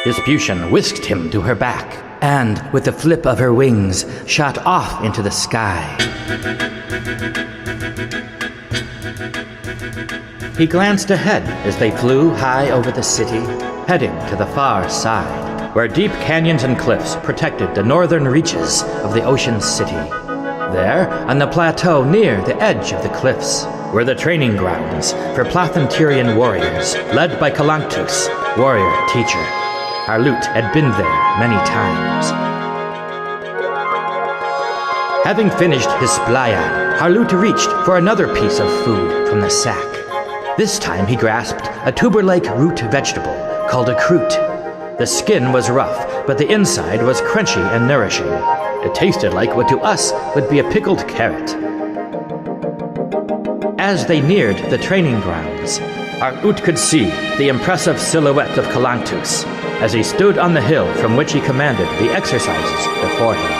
Dispution whisked him to her back, and, with the flip of her wings, shot off into the sky. He glanced ahead as they flew high over the city, heading to the far side, where deep canyons and cliffs protected the northern reaches of the ocean city. There, on the plateau near the edge of the cliffs, were the training grounds for Plathentirian warriors, led by Calanctus, warrior teacher. Harloot had been there many times. Having finished his splaya, Harloot reached for another piece of food from the sack. This time he grasped a tuber-like root vegetable called a kroot. The skin was rough, but the inside was crunchy and nourishing. It tasted like what to us would be a pickled carrot. As they neared the training grounds, Harloot could see the impressive silhouette of Calanctus as he stood on the hill from which he commanded the exercises before him.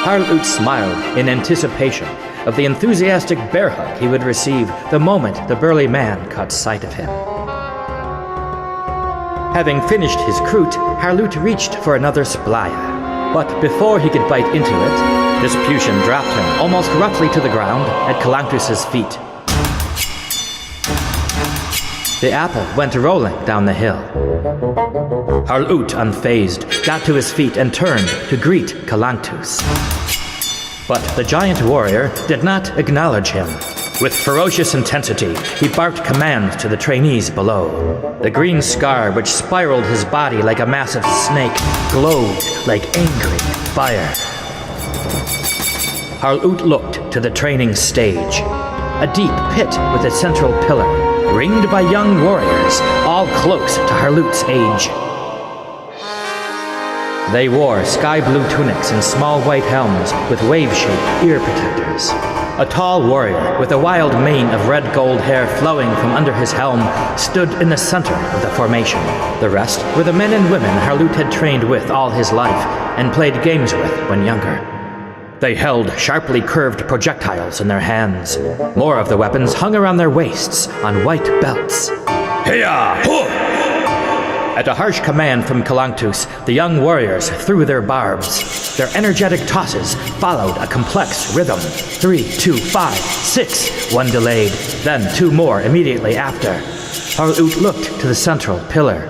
Harloot smiled in anticipation of the enthusiastic bear hug he would receive the moment the burly man caught sight of him. Having finished his kroot, Harloot reached for another splaya. But before he could bite into it, Dispution dropped him almost roughly to the ground at Calanctus's feet. The apple went rolling down the hill. Harloot, unfazed, got to his feet and turned to greet Calanctus. But the giant warrior did not acknowledge him. With ferocious intensity, he barked commands to the trainees below. The green scar which spiraled his body like a massive snake glowed like angry fire. Harloot looked to the training stage. A deep pit with a central pillar, ringed by young warriors, all close to Harloot's age. They wore sky-blue tunics and small white helms with wave-shaped ear protectors. A tall warrior with a wild mane of red-gold hair flowing from under his helm stood in the center of the formation. The rest were the men and women Harloot had trained with all his life and played games with when younger. They held sharply curved projectiles in their hands. More of the weapons hung around their waists on white belts. Heya! Huh! At a harsh command from Calanctus, the young warriors threw their barbs. Their energetic tosses followed a complex rhythm. 3, 2, 5, 6, one delayed, then 2 more immediately after. Harloot looked to the central pillar.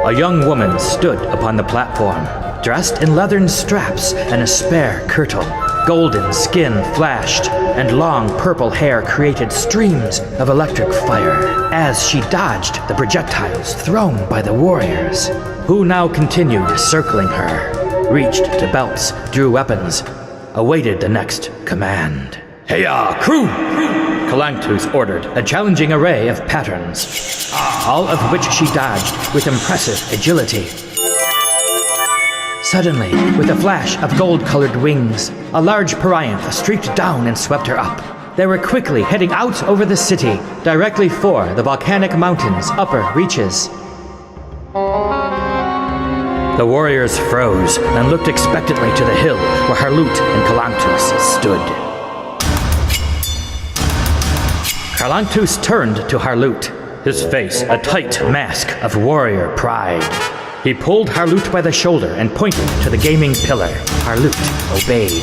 A young woman stood upon the platform, dressed in leathern straps and a spare kirtle. Golden skin flashed, and long purple hair created streams of electric fire as she dodged the projectiles thrown by the warriors, who now continued circling her, reached to belts, drew weapons, awaited the next command. Heya, crew! Calanctus ordered a challenging array of patterns, all of which she dodged with impressive agility. Suddenly, with a flash of gold-colored wings, a large Parianth streaked down and swept her up. They were quickly heading out over the city, directly for the volcanic mountains' upper reaches. The warriors froze and looked expectantly to the hill where Harloot and Calanctus stood. Calanctus turned to Harloot, his face a tight mask of warrior pride. He pulled Harloot by the shoulder and pointed to the gaming pillar. Harloot obeyed.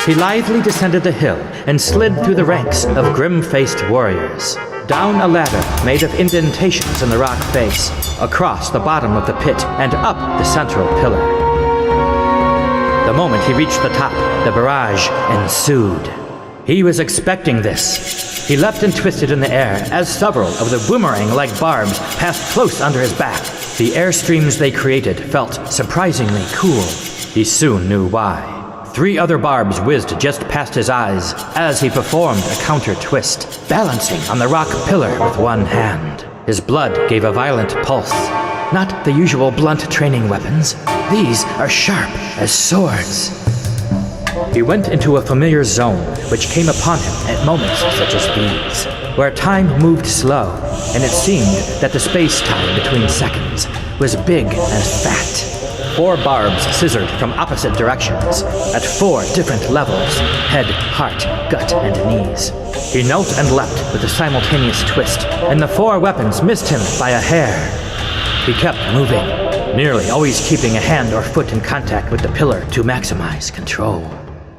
He lithely descended the hill and slid through the ranks of grim-faced warriors, down a ladder made of indentations in the rock face, across the bottom of the pit and up the central pillar. The moment he reached the top, the barrage ensued. He was expecting this. He leapt and twisted in the air as several of the boomerang-like barbs passed close under his back. The airstreams they created felt surprisingly cool. He soon knew why. 3 other barbs whizzed just past his eyes as he performed a counter-twist, balancing on the rock pillar with one hand. His blood gave a violent pulse. Not the usual blunt training weapons. These are sharp as swords. He went into a familiar zone which came upon him at moments such as these, where time moved slow, and it seemed that the space-time between seconds was big and fat. 4 barbs scissored from opposite directions, at 4 different levels: head, heart, gut, and knees. He knelt and leapt with a simultaneous twist, and the 4 weapons missed him by a hair. He kept moving, nearly always keeping a hand or foot in contact with the pillar to maximize control.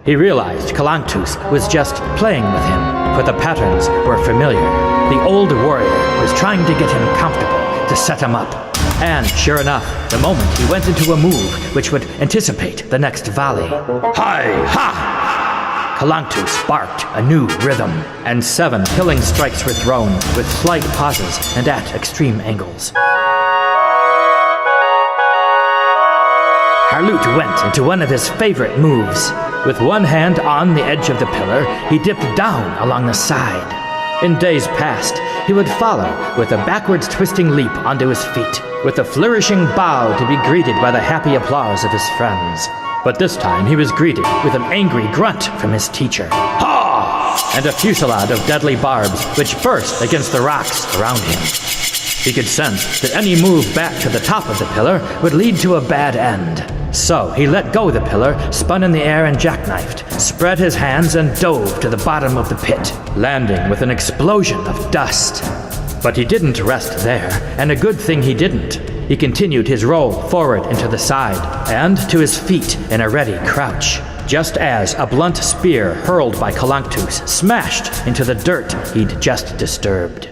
He realized Kalanctus was just playing with him, for the patterns were familiar. The old warrior was trying to get him comfortable, to set him up. And sure enough, the moment he went into a move which would anticipate the next volley. Hi-ha! Kalanctus barked a new rhythm, and 7 killing strikes were thrown with slight pauses and at extreme angles. Harloot went into one of his favorite moves. With one hand on the edge of the pillar, he dipped down along the side. In days past, he would follow with a backwards twisting leap onto his feet, with a flourishing bow to be greeted by the happy applause of his friends. But this time he was greeted with an angry grunt from his teacher. Ha! And a fusillade of deadly barbs which burst against the rocks around him. He could sense that any move back to the top of the pillar would lead to a bad end. So he let go the pillar, spun in the air and jackknifed, spread his hands and dove to the bottom of the pit, landing with an explosion of dust. But he didn't rest there, and a good thing he didn't. He continued his roll forward and to the side, and to his feet in a ready crouch, just as a blunt spear hurled by Kalanctus smashed into the dirt he'd just disturbed.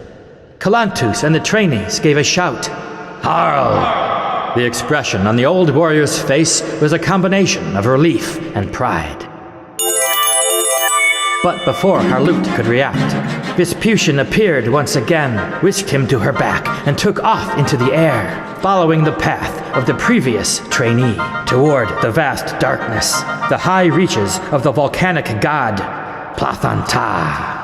Kalanctus and the trainees gave a shout. Harl! The expression on the old warrior's face was a combination of relief and pride. But before Harloot could react, Vespucian appeared once again, whisked him to her back, and took off into the air, following the path of the previous trainee, toward the vast darkness, the high reaches of the volcanic god, Plathanta.